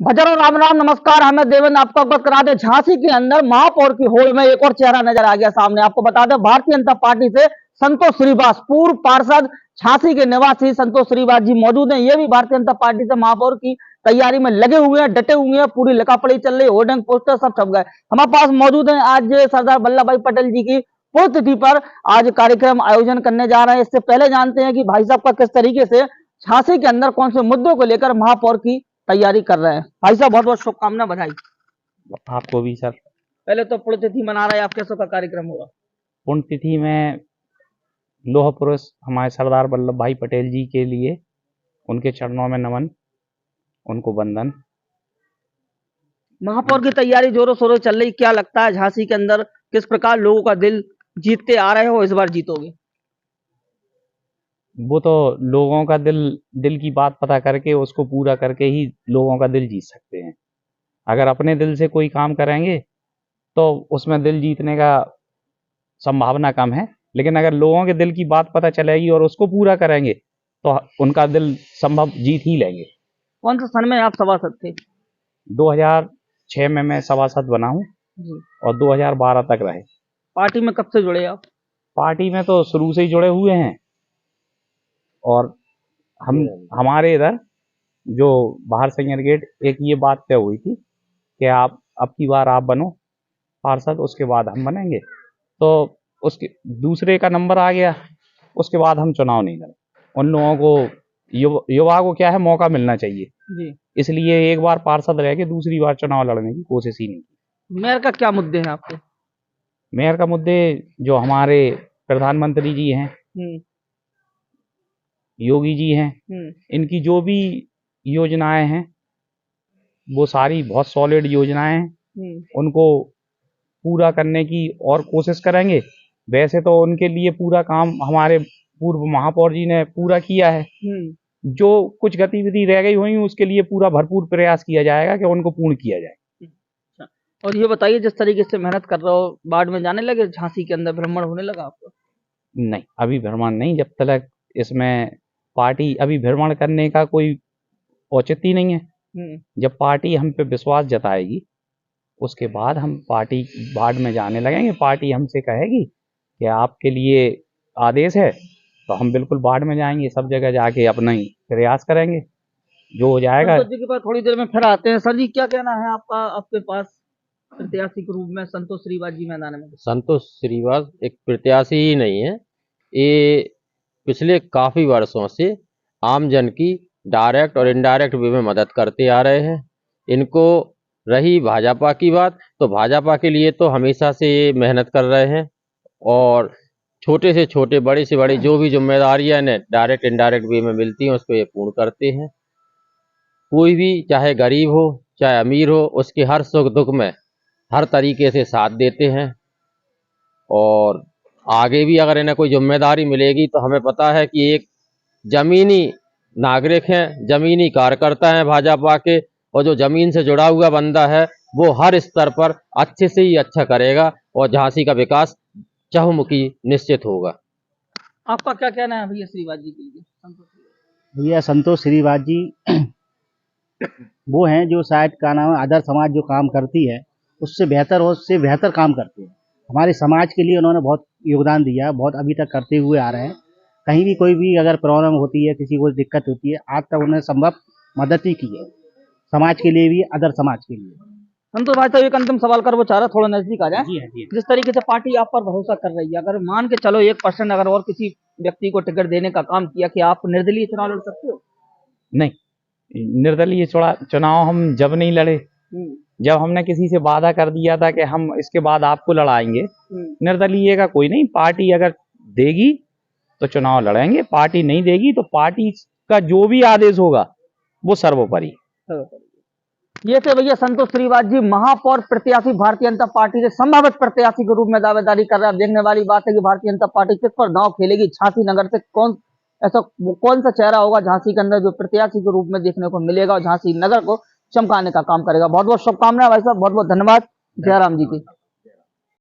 भजन राम राम नमस्कार। हमें देवेंद्र आपको अवगत करा दे, झांसी के अंदर महापौर की होड़ में एक और चेहरा नजर आ गया सामने। आपको बता दें, भारतीय जनता पार्टी से संतोष श्रीवास, पूर्व पार्षद झांसी के निवासी संतोष श्रीवास जी मौजूद हैं। ये भी भारतीय जनता पार्टी से महापौर की तैयारी में लगे हुए हैं, डटे हुए हैं। पूरी लिखापड़ी चल रही है, होर्डिंग पोस्टर सब छप गए। हमारे पास मौजूद है। आज सरदार वल्लभ भाई पटेल जी की पुण्यतिथि पर आज कार्यक्रम आयोजन करने जा रहे हैं। इससे पहले जानते हैं कि भाई साहब का किस तरीके से झांसी के अंदर कौन से मुद्दों को लेकर महापौर की तैयारी कर रहे हैं। भाई साहब बहुत बहुत शुभकामना, बधाई। आपको भी सर। पहले तो पुण्यतिथि मना रहे हैं, आप कैसे का कार्यक्रम होगा? पुण्यतिथि में लौह पुरुष हमारे सरदार वल्लभ भाई पटेल जी के लिए उनके चरणों में नमन, उनको वंदन। महापौर की तैयारी जोरों शोरों चल रही, क्या लगता है झांसी के अंदर किस प्रकार लोगों का दिल जीतते आ रहे हो, इस बार जीतोगे? वो तो लोगों का दिल की बात पता करके उसको पूरा करके ही लोगों का दिल जीत सकते हैं। अगर अपने दिल से कोई काम करेंगे तो उसमें दिल जीतने का संभावना कम है, लेकिन अगर लोगों के दिल की बात पता चलेगी और उसको पूरा करेंगे तो उनका दिल संभव जीत ही लेंगे। कौन सा सन में आप सभासद थे? 2006 में मैं सभासद बना हूँ और 2012 तक रहे। पार्टी में कब से जुड़े आप? पार्टी में तो शुरू से ही जुड़े हुए हैं और हमारे इधर जो बाहर सिंगर गेट एक ये बात तय हुई थी कि आप अब की बार आप बनो पार्षद, उसके बाद हम बनेंगे। तो उसके दूसरे का नंबर आ गया, उसके बाद हम चुनाव नहीं लड़े। उन लोगों को युवा को क्या है, मौका मिलना चाहिए जी। इसलिए एक बार पार्षद रह के दूसरी बार चुनाव लड़ने की कोशिश ही नहीं की। मेयर का क्या मुद्दे हैं आपके? मेयर का मुद्दे जो हमारे प्रधानमंत्री जी हैं, योगी जी हैं, इनकी जो भी योजनाएं हैं वो सारी बहुत सॉलिड योजनाएं हैं। उनको पूरा करने की और कोशिश करेंगे। वैसे तो उनके लिए पूरा काम हमारे पूर्व महापौर जी ने पूरा किया है। जो कुछ गतिविधि रह गई हुई उसके लिए पूरा भरपूर प्रयास किया जाएगा कि उनको पूर्ण किया जाए। और ये बताइए, जिस तरीके से मेहनत कर रहे हो, बाढ़ में जाने लगे, झांसी के अंदर भ्रमण होने लगा आपको? नहीं, अभी भ्रमण नहीं, जब तक इसमें पार्टी अभी भ्रमण करने का कोई औचित्य नहीं है। जब पार्टी हम पे विश्वास जताएगी उसके बाद हम पार्टी बाढ़ में जाने लगेंगे। पार्टी हमसे कहेगी कि आपके लिए आदेश है तो हम बिल्कुल बाढ़ में जाएंगे, सब जगह जाके अपना ही प्रयास करेंगे, जो हो जाएगा। संतोष जी के पास थोड़ी देर में फिर आते हैं। सर जी, क्या कहना है आपका? आपके पास प्रत्याशी के रूप में संतोष श्रीवास जी मैदान में। संतोष श्रीवास एक प्रत्याशी ही नहीं है, ये पिछले काफी वर्षों से आमजन की डायरेक्ट और इनडायरेक्ट वे में मदद करते आ रहे हैं। इनको रही भाजपा की बात, तो भाजपा के लिए तो हमेशा से ये मेहनत कर रहे हैं और छोटे से छोटे, बड़े से बड़े जो भी जिम्मेदारियां इन्हें डायरेक्ट इनडायरेक्ट वे में मिलती हैं उसको ये पूर्ण करते हैं। कोई भी चाहे गरीब हो चाहे अमीर हो, उसके हर सुख दुख में हर तरीके से साथ देते हैं। और आगे भी अगर इन्हें कोई जिम्मेदारी मिलेगी तो हमें पता है कि एक जमीनी नागरिक हैं, जमीनी कार्यकर्ता हैं भाजपा के, और जो जमीन से जुड़ा हुआ बंदा है वो हर स्तर पर अच्छे से ही अच्छा करेगा और झांसी का विकास चहुमुखी निश्चित होगा। आपका क्या कहना है भैया श्रीवास जी के लिए? भैया संतोष श्रीवास जी वो हैं जो शायद का नाम है आदर्श समाज जो काम करती है उससे बेहतर और उससे बेहतर काम करते हैं। हमारे समाज के लिए उन्होंने बहुत योगदान दिया, बहुत अभी तक करते हुए आ रहे हैं। कहीं भी कोई भी अगर प्रॉब्लम होती है, किसी को दिक्कत होती है, आज तक उन्होंने संभव मदद ही की है, समाज के लिए भी, अदर समाज के लिए। संतोष भाई साहब, एक अंतिम सवाल कर वो चाह रहा, थोड़ा नजदीक आ जाए। जी है, जी है। जिस तरीके से पार्टी आप पर भरोसा कर रही है, अगर मान के चलो 1% अगर और किसी व्यक्ति को टिकट देने का काम किया, कि आप निर्दलीय चुनाव लड़ सकते हो? नहीं, निर्दलीय चुनाव हम जब नहीं लड़े, जब हमने किसी से वादा कर दिया था कि हम इसके बाद आपको लड़ाएंगे। निर्दलीय का कोई नहीं, पार्टी अगर देगी तो चुनाव लड़ेंगे, पार्टी नहीं देगी तो पार्टी का जो भी आदेश होगा वो सर्वोपरि। ये थे भैया संतोष श्रीवास जी, महापौर प्रत्याशी भारतीय जनता पार्टी के संभावित प्रत्याशी के रूप में दावेदारी कर रहे हैं। अब देखने वाली बात है कि भारतीय जनता पार्टी किस पर दांव खेलेगी। झांसी नगर से कौन सा चेहरा होगा झांसी के अंदर जो प्रत्याशी के रूप में देखने को मिलेगा और झांसी नगर को चमकाने का काम करेगा। बहुत बहुत शुभकामनाएं भाई साहब, बहुत बहुत धन्यवाद। जयराम जी की।